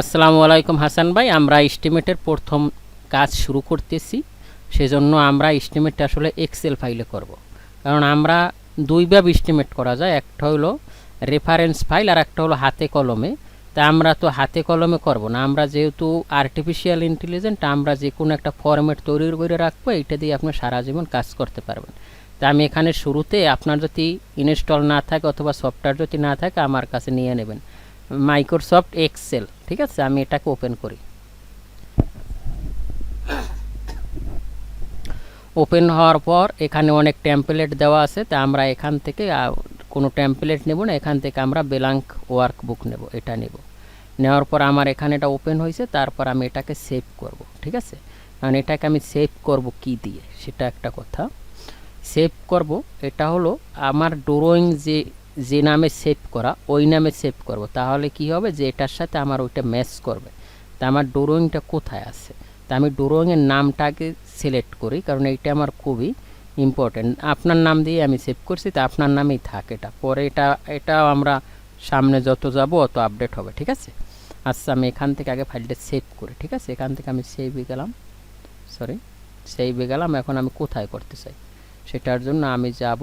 আসসালামু আলাইকুম হাসান ভাই, আমরা এস্টিমেটের প্রথম কাজ শুরু করতেছি। সেজন্য আমরা এস্টিমেটটা আসলে এক্সেল ফাইলে করব, কারণ আমরা দুইভাবে এস্টিমেট করা যায়, একটা হলো রেফারেন্স ফাইল আর একটা হলো হাতে কলমে। তা আমরা তো হাতে কলমে করব না, আমরা যেহেতু আর্টিফিশিয়াল ইন্টেলিজেন্ট, আমরা যে কোনো একটা ফরম্যাট তৈরি করে রাখবো, এইটা দিয়ে আপনি সারা জীবন কাজ করতে পারবেন। তা আমি এখানে শুরুতে আপনার যদি ইনস্টল না থাকে অথবা সফটওয়্যার যদি না থাকে আমার কাছে নিয়ে নেবেন মাইক্রোসফট এক্সেল। ঠিক আছে, আমি এটাকে ওপেন করি। ওপেন হওয়ার পর এখানে অনেক টেমপ্লেট দেওয়া আছে, তা আমরা এখান থেকে কোনো টেমপ্লেট নেব না, এখান থেকে আমরা ব্ল্যাঙ্ক ওয়ার্কবুক নেব, এটা নেব। নেওয়ার পর আমার এখানে এটা ওপেন হয়েছে, তারপর আমি এটাকে সেভ করব। ঠিক আছে, কারণ এটাকে আমি সেভ করব কি দিয়ে সেটা একটা কথা। সেভ করব এটা হলো আমার ড্রয়িং যে নামে সেভ করা ওই নামে সেভ করব, তাহলে কি হবে যে এটার সাথে আমার ওইটা ম্যাচ করবে। তা আমার ড্রয়িংটা কোথায় আছে, তা আমি ড্রয়িংয়ের নামটাকে সিলেক্ট করি, কারণ এইটা আমার খুবই ইম্পর্টেন্ট। আপনার নাম দিয়ে আমি সেভ করছি, তা আপনার নামেই থাক এটা, পরে এটাও আমরা সামনে যত যাব অত আপডেট হবে। ঠিক আছে, আচ্ছা আমি এখান থেকে আগে ফাইলটা সেভ করি। ঠিক আছে, এখান থেকে আমি সেভে গেলাম, সেভে গেলাম। এখন আমি কোথায় করতে চাই সেটার জন্য আমি যাব,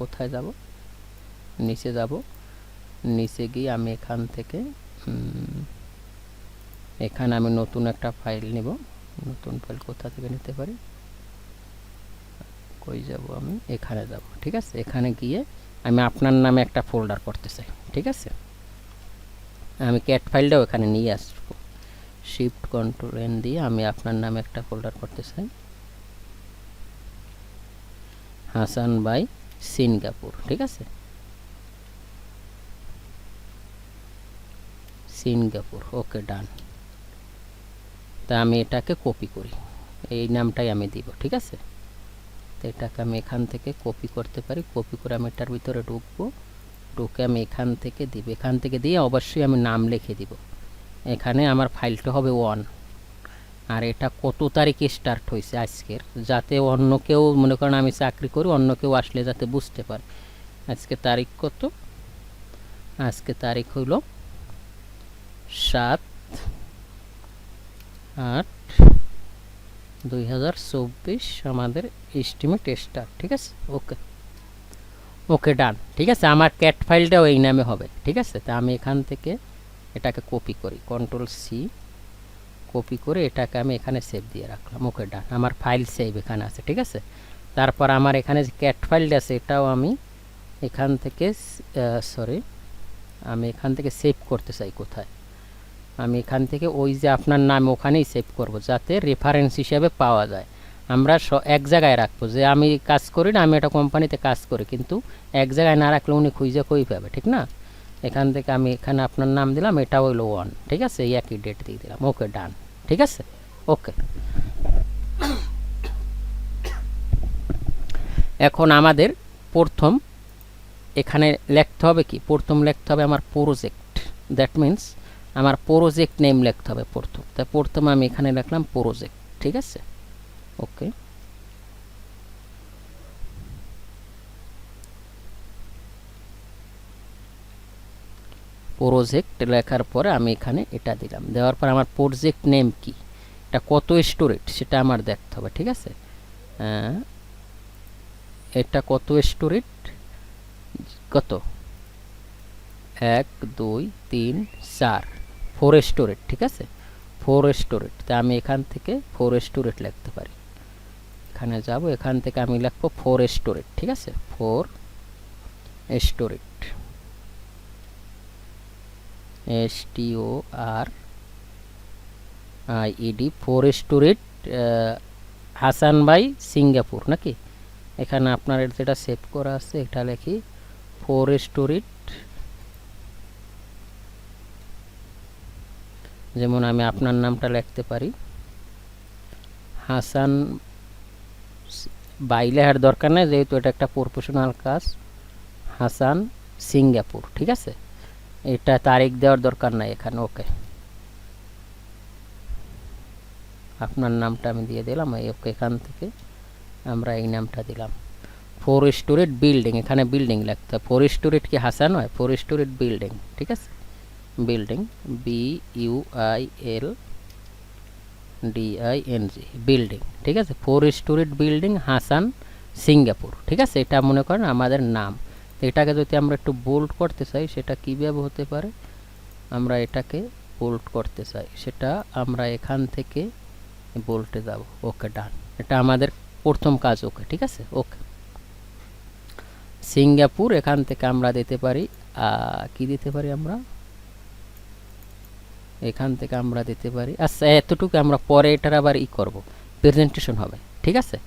কোথায় যাব, নিচে যাব। নিচে গিয়ে আমি এখান থেকে এখানে আমি নতুন একটা ফাইল নেব। নতুন ফাইল কোথা থেকে নিতে পারি, কই যাব, আমি এখানে যাব। ঠিক আছে, এখানে গিয়ে আমি আপনার নামে একটা ফোল্ডার করতে চাই। ঠিক আছে, আমি ক্যাট ফাইলটাও এখানে নিয়ে আসবো, শিফট কন্ট্রোল এন দিয়ে আমি আপনার নামে একটা ফোল্ডার করতে চাই, হাসান বাই সিঙ্গাপুর। ঠিক আছে, সিঙ্গাপুর, ওকে ডান। তা আমি এটাকে কপি করি, এই নামটাই আমি দিব। ঠিক আছে, তো এটাকে আমি এখান থেকে কপি করতে পারি, কপি করে আমি এটার ভিতরে ঢুকবো, ঢুকে আমি এখান থেকে দিব, এখান থেকে দিয়ে অবশ্যই আমি নাম লিখে দিব। এখানে আমার ফাইলটা হবে 1, আর এটা কত তারিখে স্টার্ট হয়েছে আজকের, যাতে অন্য কেউ মনে করেন আমি চাকরি করি, অন্য কেউ আসলে যাতে বুঝতে পারে। আজকে তারিখ কত, আজকে তারিখ হইল 7/8/2024 আমাদের এস্টিমেট স্টার্ট। ঠিক আছে, ওকে ওকে ডান। ঠিক আছে, আমার ক্যাট ফাইলটাও এই নামে হবে। ঠিক আছে, তা আমি এখান থেকে এটাকে কপি করি, কন্ট্রোল সি, কপি করে এটাকে আমি এখানে সেভ দিয়ে রাখলাম। ওকে ডান, আমার ফাইল সেভ এখানে আছে। ঠিক আছে, তারপর আমার এখানে যে ক্যাট ফাইলটা আছে এটাও আমি এখান থেকে আমি এখান থেকে সেভ করতে চাই। কোথায়, আমি এখান থেকে ওই যে আপনার নাম ওখানেই সেভ করব, যাতে রেফারেন্স হিসেবে পাওয়া যায়। আমরা এক জায়গায় রাখবো, যে আমি কাজ করি না, আমি একটা কোম্পানিতে কাজ করি, কিন্তু এক জায়গায় না রাখলে উনি খুঁজে কই পাবে, ঠিক না। এখান থেকে আমি এখানে আপনার নাম দিলাম, এটা হইলো 1। ঠিক আছে, এই একই ডেট দিয়ে দিলাম, ওকে ডান। ঠিক আছে, ওকে। এখন আমাদের প্রথম এখানে লিখতে হবে কি, প্রথম লিখতে হবে আমার প্রজেক্ট, দ্যাট মিন্স আমার প্রজেক্ট নেম লিখতে হবে প্রথম। তাই প্রথম আমি এখানে লিখলাম প্রজেক্ট। ঠিক আছে, ওকে। প্রজেক্ট লেখার পরে আমি এখানে এটা দিলাম, দেওয়ার পর আমার প্রজেক্ট নেম কি, এটা কত স্টোরেজ সেটা আমার দেখতে হবে। ঠিক আছে, এটা কত স্টোরেজ, কত 1 2 3 4, 4 স্টোরেজ। ঠিক আছে, 4 স্টোরেজ। তা আমি এখান থেকে 4 স্টোরেজ লিখতে পারি, এখানে যাব, এখান থেকে আমি লিখবো 4 স্টোরেজ। ঠিক আছে, 4 স্টোরেজ, STORIED, 4 স্টোরেজ হাসান বাই সিঙ্গাপুর নাকি। এখানে আপনার যেটা সেভ করা আছে এটা লিখি 4 স্টোরেজ, যেমন আমি আপনার নামটা লিখতে পারি হাসান বাই, লেখার দরকার নেই যেহেতু এটা একটা প্রফেশনাল কাজ, হাসান সিঙ্গাপুর। ঠিক আছে, এটা তারিখ দেওয়ার দরকার নাই এখানে, ওকে। আপনার নামটা আমি দিয়ে দিলাম, ওকে। এখান থেকে আমরা এই নামটা দিলাম 4 স্টোরেজ বিল্ডিং, এখানে বিল্ডিং লিখতে হয়, 4 স্টোরেজ কি হাসান হয়, 4 স্টোরেজ বিল্ডিং। ঠিক আছে, বিল্ডিং, BUILDING, বিল্ডিং, ঠিক আছে। 4 স্টোরিড বিল্ডিং হাসান সিঙ্গাপুর, ঠিক আছে। এটা মনে করেন আমাদের নাম। এটাকে যদি আমরা একটু বোল্ড করতে চাই সেটা কীভাবে হতে পারে, আমরা এটাকে বোল্ড করতে চাই সেটা আমরা এখান থেকে বোল্টে যাব। ওকে, ডান। এটা আমাদের প্রথম কাজ। ওকে, ঠিক আছে। ওকে, সিঙ্গাপুর এখান থেকে আমরা দিতে পারি কি দিতে পারি, আমরা এখান থেকে আমরা দিতে পারি, আচ্ছা এতটুকু আমরা পরে এটার আবার করব, প্রেজেন্টেশন হবে, ঠিক আছে।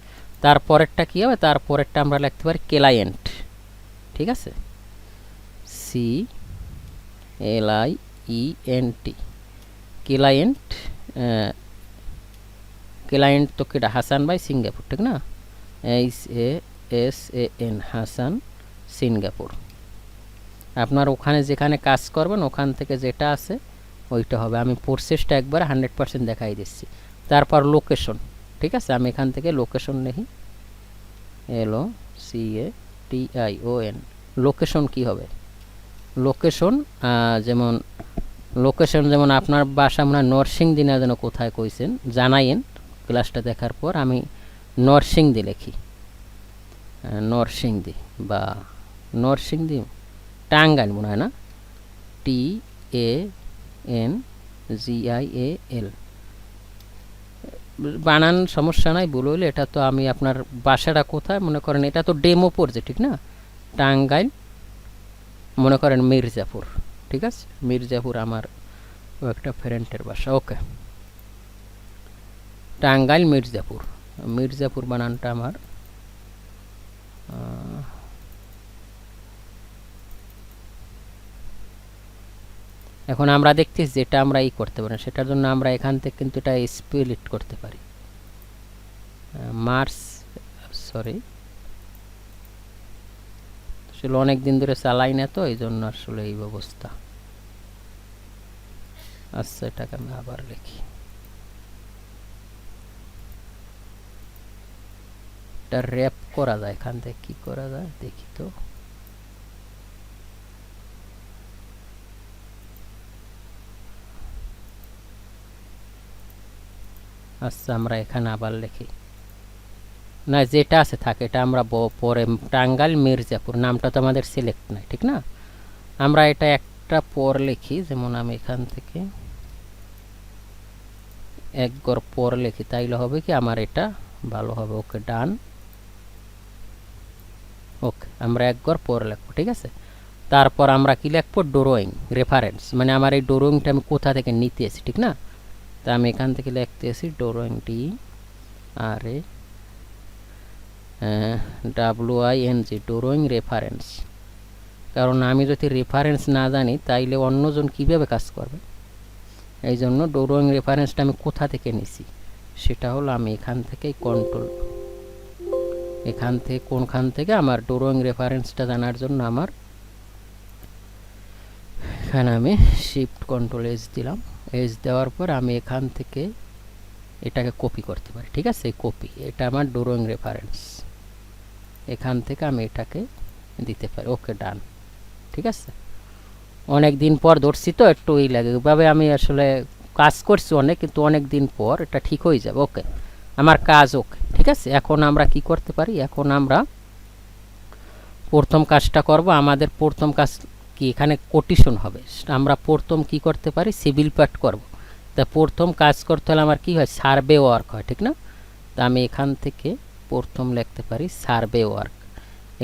তারপরেরটা কি হবে, তারপরেরটা আমরা লিখতে পারি ক্লায়েন্ট, ঠিক আছে, CLIENT, ক্লায়েন্ট। ক্লায়েন্ট তো কেটা, হাসান ভাই সিঙ্গাপুর, ঠিক না, HASAN, হাসান সিঙ্গাপুর। আপনার ওখানে যেখানে কাজ করবেন ওখান থেকে যেটা আছে ওইটা হবে। আমি প্রসেসটা একবার 100% দেখাই দিচ্ছি। তারপর লোকেশন, ঠিক আছে, আমি এখান থেকে লোকেশন লিখি, LOCATION। লোকেশন কি হবে, লোকেশন যেমন আপনার বাসা মনে হয় নরসিংদী না যেন কোথায় কইছেন, জানাইন ক্লাসটা দেখার পর। আমি নরসিংদী লিখি, নরসিংদী বা নরসিংদী, টাঙ্গাইল মনে হয় না, TANGIAL, বানান সমস্যা নাই, ভুল হইলে। এটা তো আমি আপনার বাসাটা কোথায় মনে করেন, এটা তো ডেমো পড়ছে, ঠিক না, টাঙ্গাইল মনে করেন মির্জাপুর, ঠিক আছে, মির্জাপুর আমার একটা ফ্রেন্ডের বাসা। ওকে, টাঙ্গাইল মির্জাপুর, মির্জাপুর বানানটা আমার এখন আমরা দেখতেছি যেটা আমরা করতে পারি সেটার জন্য আমরা এখান থেকে কিন্তু এটা স্প্লিট করতে পারি। মার্চ, সরি, আসলে অনেক দিন ধরে চালাই না তো এই জন্য আসলে এই অবস্থা। আচ্ছা, এটাকে আমি আবার লিখি, এটা র্যাপ করা যায়, এখান থেকে কি করা যায় দেখি তো। আচ্ছা, আমরা এখানে আবার লিখি, না যেটা আছে থাকে, এটা আমরা পরে টাঙ্গাইল মির্জাপুর নামটা তো আমাদের সিলেক্ট নাই, ঠিক না, আমরা এটা একটা পর লিখি, যেমন আমি এখান থেকে এক গড় পর লিখি, তাইলে হবে কি আমার এটা ভালো হবে। ওকে, ডান। ওকে, আমরা এক গড় পর লিখবো, ঠিক আছে। তারপর আমরা কি লিখবো, ড্রয়িং রেফারেন্স, মানে আমার এই ড্রয়িংটা আমি কোথা থেকে নিতে আসি, ঠিক না। তা আমি এখান থেকে লিখতে আসি ড্রয়িং, DRAWING, ড্রয়িং রেফারেন্স। কারণ আমি যদি রেফারেন্স না জানি তাইলে অন্যজন কিভাবে কাজ করবে, এই জন্য ড্রয়িং রেফারেন্সটা আমি কোথা থেকে নিছি সেটা হলো আমি এখান থেকে কন্ট্রোল, এখান থেকে কোনখান থেকে আমার ড্রয়িং রেফারেন্সটা জানার জন্য আমার এখানে আমি শিফট কন্ট্রোল এস দিলাম। এস দেওয়ার পর আমি এখান থেকে এটাকে কপি করতে পারি, ঠিক আছে, কপি, এটা আমার ড্রয়িং রেফারেন্স, এখান থেকে আমি এটাকে দিতে পারি। ওকে, ডান, ঠিক আছে। অনেক দিন পর ধরছি তো একটু এই লাগে, ওইভাবে আমি আসলে কাজ করছি অনেক, কিন্তু অনেক দিন পর এটা ঠিক হয়ে যাবে। ওকে, আমার কাজ ওকে, ঠিক আছে। এখন আমরা কি করতে পারি, এখন আমরা প্রথম কাজটা করব। আমাদের প্রথম কাজ কি, এখানে কোটেশন হবে, আমরা প্রথম কি করতে পারি, সিভিল পার্ট করব। তা প্রথম কাজ করতে হলে আমার কি হয়, সার্ভে ওয়ার্ক হয়, ঠিক না। তা আমি এখান থেকে প্রথম লিখতে পারি সার্ভে ওয়ার্ক,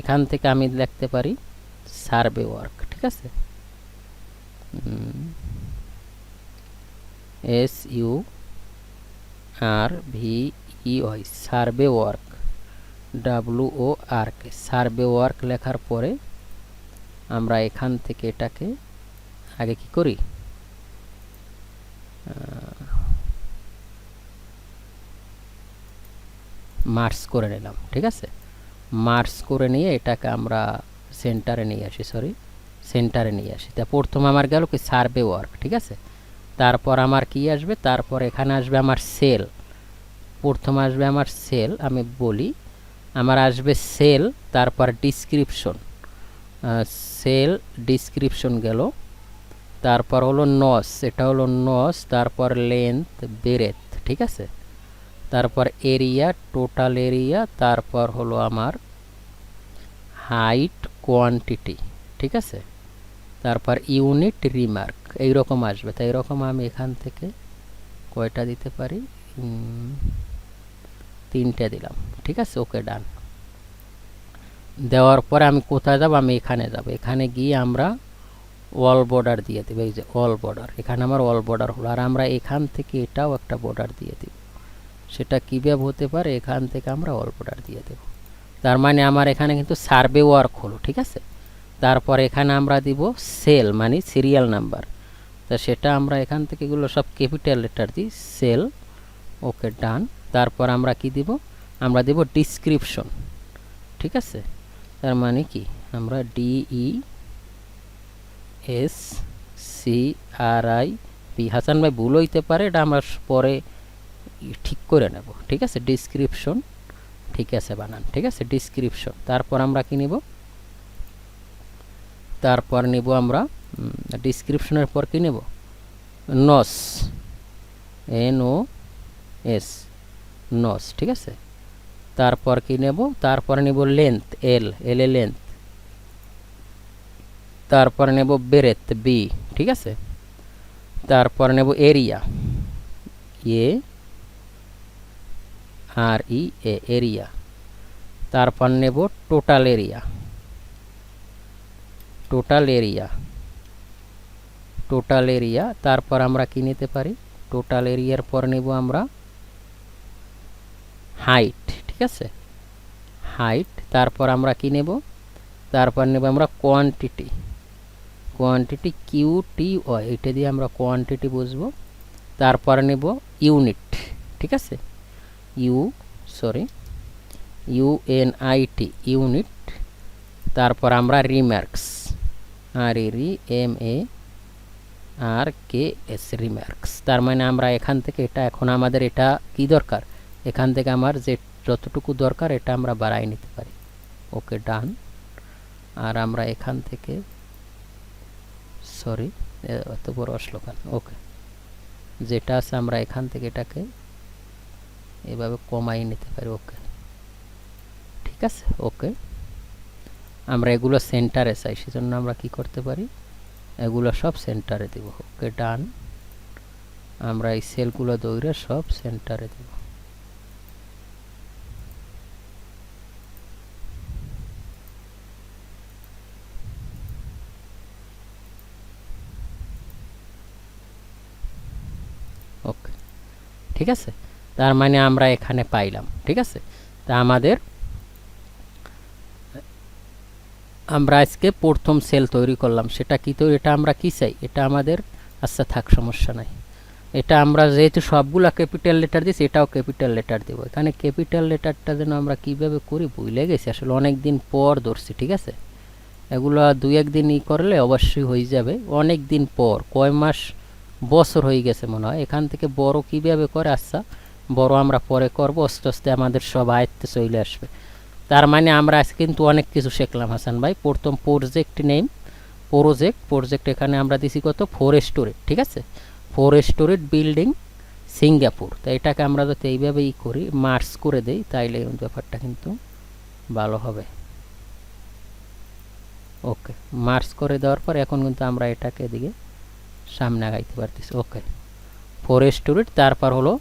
এখান থেকে আমি লিখতে পারি সার্ভে ওয়ার্ক, ঠিক আছে, SURVEY, survey work, WORK, survey work লেখার পরে আমরা এখান থেকে এটাকে আগে কি করি, মার্জ করে নিলাম, ঠিক আছে। মার্জ করে নিয়ে এটাকে আমরা সেন্টারে নিয়ে আসি, সেন্টারে নিয়ে আসি। তা প্রথম আমার গেল কি সার্ভে ওয়ার্ক, ঠিক আছে। তারপর আমার কি আসবে, তারপর এখানে আসবে আমার সেল, প্রথম আসবে আমার সেল, আমি বলি আমার আসবে সেল, তারপর ডিসক্রিপশন, সেল ডিসক্রিপশন গেল, তারপর হলো নস, এটা হলো নস, তারপর লেন্থ বেরেথ, ঠিক আছে। তারপর এরিয়া, টোটাল এরিয়া, তারপর হলো আমার হাইট, কোয়ান্টিটি, ঠিক আছে। তারপর ইউনিট, রিমার্ক, এইরকম আসবে। তাই এরকম আমি এখান থেকে কয়টা দিতে পারি, 3টে দিলাম, ঠিক আছে। ওকে, ডান। দেওয়ার পরে আমি কোথায় যাব, আমি এখানে যাব। এখানে গিয়ে আমরা অল বর্ডার দিয়ে দেবো। এই যে অল বর্ডার, এখানে আমার অল বর্ডার হলো। আর আমরা এখান থেকে এটাও একটা বর্ডার দিয়ে দেব। সেটা কীভাবে হতে পারে, এখান থেকে আমরা অল বর্ডার দিয়ে দেব। তার মানে আমার এখানে কিন্তু সার্ভে ওয়ার্ক হলো, ঠিক আছে। তারপর এখানে আমরা দিব সেল, মানে সিরিয়াল নাম্বার। তা সেটা আমরা এখান থেকে এগুলো সব ক্যাপিটাল লেটার দিই, সেল। ওকে, ডান। তারপর আমরা কি দিব, আমরা দেব ডিসক্রিপশন, ঠিক আছে। তার মানে কি, আমরা DESCRIP, হাসান ভাই ভুল হইতে পারে, এটা আমরা পরে ঠিক করে নেব, ঠিক আছে। ডিসক্রিপশন, ঠিক আছে বানান, ঠিক আছে, ডিসক্রিপশন। তারপর আমরা কি নিব, তারপর নিব আমরা ডিসক্রিপশনের পর কি নেব, নস, NOS, নস, ঠিক আছে। তারপর কি নেব, তারপর নেব লেন্থ, L এ লেন্থ। তারপর নেব বেরেথ, B, ঠিক আছে। তারপর নেব এরিয়া, AREA, এরিয়া। তারপর নেব total area, total area, total area. তারপর আমরা কি নিতে পারি, টোটাল এরিয়ার পর নেব আমরা হাইট, ঠিক আছে, হাইট। তারপর আমরা কি নেব, তারপর নেব আমরা কোয়ান্টিটি, কোয়ান্টিটি QTY, এটা দিয়ে আমরা কোয়ান্টিটি বুঝবো। তারপর নেব ইউনিট, ঠিক আছে, UNIT, ইউনিট। তারপর আমরা রিমার্কস, REMARKS, রিমার্কস। তার মানে আমরা এখান থেকে এটা, এখন আমাদের এটা কি দরকার, এখান থেকে আমার যে যতটুকু দরকার এটা আমরা বাড়াই নিতে পারি। ওকে, ডান। আর আমরা এখান থেকে, সরি এত বড় আসলো কেন, ওকে, যেটা আছে আমরা এখান থেকে এটাকে এভাবে কমাই নিতে পারি। ওকে, ঠিক আছে। ওকে, আমরা এগুলো সেন্টারে চাই, সেজন্য আমরা কি করতে পারি, এগুলো সব সেন্টারে দেব। ওকে, ডান। আমরা এই সেলগুলো দৌড়ে সব সেন্টারে দেব। ওকে, ঠিক আছে। তার মানে আমরা এখানে পাইলাম, ঠিক আছে। তা আমাদের, আমরা আজকে প্রথম সেল তৈরি করলাম, সেটা কি তৈরি, এটা আমরা কি চাই, এটা আমাদের, আচ্ছা থাক, সমস্যা নাই। এটা আমরা যেহেতু সবগুলা ক্যাপিটাল লেটার দিয়েছি, এটাও ক্যাপিটাল লেটার দেবো। এখানে ক্যাপিটাল লেটারটা যেন আমরা কীভাবে করি ভুলে গেছি, আসলে অনেক দিন পর ধরছি, ঠিক আছে। এগুলো 2-1 দিন করলে অবশ্যই হয়ে যাবে। অনেক দিন পর, কয় মাস, বছর হয়ে গেছে মনে হয়। এখান থেকে বড় কীভাবে করে, আচ্ছা বড় আমরা পরে করবো, আস্তে আস্তে আমাদের সব আয়ত্তে চলে আসবে। তার মানে আমরা আজকে কিন্তু অনেক কিছু শিখলাম হাসান ভাই। প্রথম প্রজেক্ট নেম, প্রজেক্ট এখানে আমরা দিছি কত, 4 স্টোরেজ, ঠিক আছে, 4 স্টোরেজ বিল্ডিং সিঙ্গাপুর। তো এটাকে আমরা যদি এইভাবেই করি, মার্চ করে দেই, তাইলে ব্যাপারটা কিন্তু ভালো হবে। ওকে, মার্চ করে দেওয়ার পর এখন কিন্তু আমরা এটাকে এদিকে সামনে আগাইতে পারতেছি। ওকে, 4 স্টোরেজ। তারপর হলো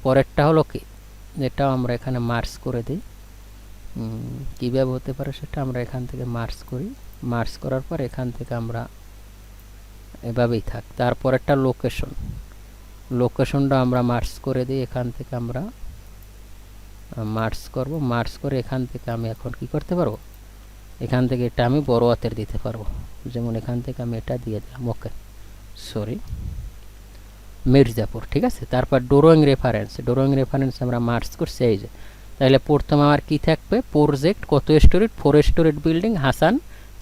পরেরটা হলো কি, এটাও আমরা এখানে মার্চ করে দিই। কীভাবে হতে পারে সেটা আমরা এখান থেকে মার্চ করি। মার্চ করার পর এখান থেকে আমরা এভাবেই থাক। তারপর একটা লোকেশনটা আমরা মার্চ করে দিই। এখান থেকে আমরা মার্চ করব। মার্চ করে এখান থেকে আমি এখন কি করতে পারবো, এখান থেকে এটা আমি বড় হাতের দিতে পারবো, যেমন এখান থেকে আমি এটা দিয়ে দিলাম। ওকে, সরি, মির্জাপুর, ঠিক আছে। তারপর ড্রয়িং রেফারেন্স আমরা মার্চ করছি, এই যে। তাহলে প্রথম আমার কি থাকবে, প্রজেক্ট কত storage, 4 storage building Hasan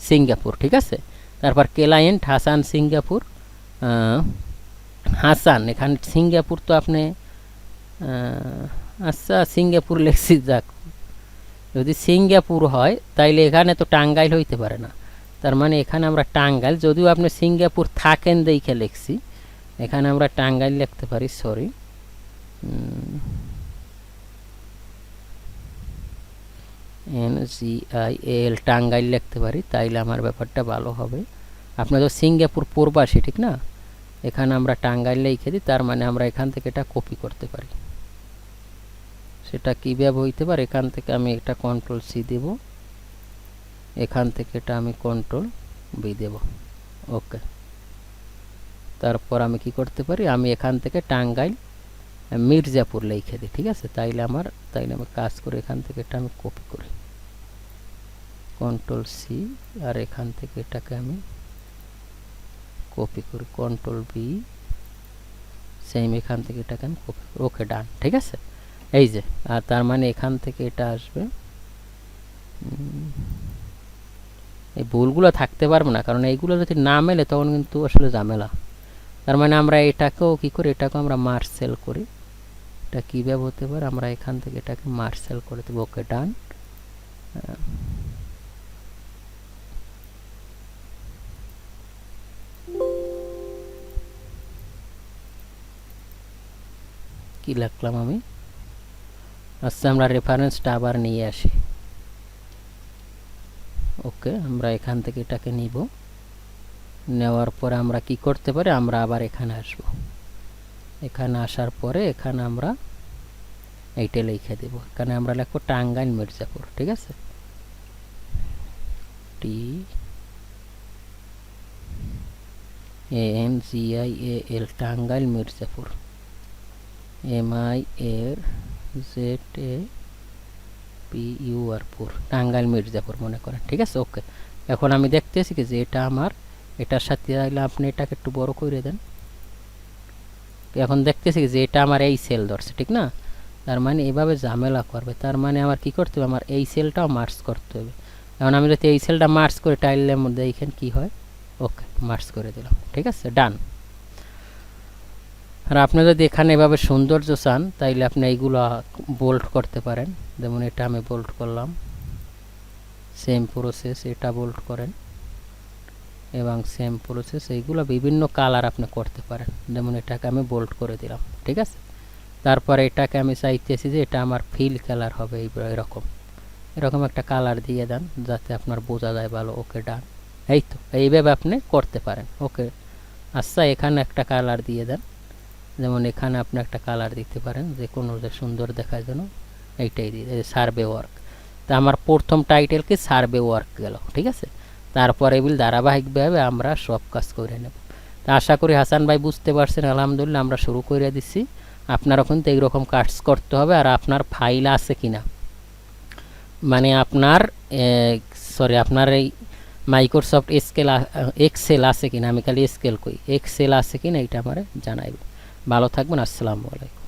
Singapore, ঠিক আছে। তারপর ক্লায়েন্ট হাসান সিঙ্গাপুর, হাসান, এখানে সিঙ্গাপুর তো আপনি, আচ্ছা সিঙ্গাপুর লিখছি, যাক, যদি সিঙ্গাপুর হয় তাইলে এখানে তো টাঙ্গাইল হইতে পারে না। তার মানে এখানে আমরা টাঙ্গাইল, যদিও আপনি সিঙ্গাপুর থাকেন দেখে লিখছি, এখানে আমরা টাঙ্গাইল লিখতে পারি, সরি NGIL টাঙ্গাইল লিখতে পারি, তাইলে আমার ব্যাপারটা ভালো হবে। আপনি তো সিঙ্গাপুর প্রবাসী ঠিক না, এখানে আমরা টাঙ্গাইল লিখে দিই, তার মানে আমরা এখান থেকে এটা কপি করতে পারি। সেটা কীভাবে হইতে পারে, এখান থেকে আমি এটা Ctrl+C দেব, এখান থেকে এটা আমি Ctrl+V দেব, ওকে। তারপর আমি কি করতে পারি, আমি এখান থেকে টাঙ্গাইল মির্জাপুর লিখে দিই, ঠিক আছে। তাইলে আমি কাজ করে এখান থেকে এটা আমি কপি করি, Ctrl+C, আর এখান থেকে এটাকে আমি কপি করি, Ctrl+V, সেম এখান থেকে এটাকে আমি কপি করি, ওকে ডান, ঠিক আছে। এই যে, আর তার মানে এখান থেকে এটা আসবে, এই ভুলগুলো থাকতে পারবে না, কারণ এইগুলো যদি না মেলে তখন কিন্তু আসলে ঝামেলা। তার মানে আমরা এটাকেও কি করি, এটাকেও আমরা মার্জ সেল করি। এটা কীভাবে হতে পারে, আমরা এখান থেকে এটাকে মার্জ সেল করে দেবো, ওকে ডান। কি লিখলাম আমি, আচ্ছা আমরা রেফারেন্সটা আবার নিয়ে আসি, ওকে। আমরা এখান থেকে এটাকে নিব, নেওয়ার পরে আমরা কি করতে পারি, আমরা আবার এখানে আসব, এখানে আসার পরে এখানে আমরা এইটা লিখে দেব, এখানে আমরা লিখবো টাঙ্গাইল মির্জাপুর, ঠিক আছে। TANGIAL টাঙ্গাইল মির্জাপুর, MIRZAPUR টাঙ্গাইল মির্জাপুর মনে করেন, ঠিক আছে, ওকে। এখন আমি দেখতেছি কি যে এটা আমার এটার সাথে আইলে, আপনি এটাকে একটু বড় করে দেন, এখন দেখতেছি যে এটা আমার এই সেল ধরছে, ঠিক না। তার মানে এভাবে ঝামেলা করবে, তার মানে আমার কি করতে হবে, আমার এই সেলটাও মার্জ করতে হবে। এখন আমি যদি এই সেলটা মার্জ করে টাইলের মধ্যে এইখানে কি হয়, ওকে মার্জ করে দিলাম, ঠিক আছে, ডান। আর আপনি যদি এখানে এভাবে সৌন্দর্য চান, তাইলে আপনি এইগুলো বোল্ড করতে পারেন, যেমন এটা আমি বোল্ড করলাম, সেম প্রসেস এটা বোল্ড করেন, এবং সেম প্রসেস এইগুলো বিভিন্ন কালার আপনি করতে পারেন, যেমন এটাকে আমি বোল্ড করে দিলাম, ঠিক আছে। তারপরে এটাকে আমি চাইতেছি যে এটা আমার ফিল কালার হবে, এরকম একটা কালার দিয়ে দেন, যাতে আপনার বোঝা যায় ভালো, ওকে ডান। এই তো এইভাবে আপনি করতে পারেন, ওকে। আচ্ছা এখানে একটা কালার দিয়ে দেন, যেমন এখানে আপনি একটা কালার দিতে পারেন, যে কোনো যে সুন্দর দেখার জন্য এইটাই দিয়ে সার্ভে ওয়ার্ক। তা আমার প্রথম টাইটেল কি সার্ভে ওয়ার্ক গেল, ঠিক আছে। তারপরে এগুলি ধারাবাহিকভাবে আমরা সব কাজ করে নেব। তা আশা করি হাসান ভাই বুঝতে পারছেন, আলহামদুলিল্লাহ আমরা শুরু করে দিচ্ছি। আপনারও কিন্তু এইরকম কাজ করতে হবে, আর আপনার ফাইল আছে কিনা, মানে আপনার আপনার এই মাইক্রোসফট এক্সেল আছে কিনা, আমি খালি স্কেল কই, এক্সেল আছে কিনা এটা আমার জানাইব। ভালো থাকবেন, আসসালামু আলাইকুম।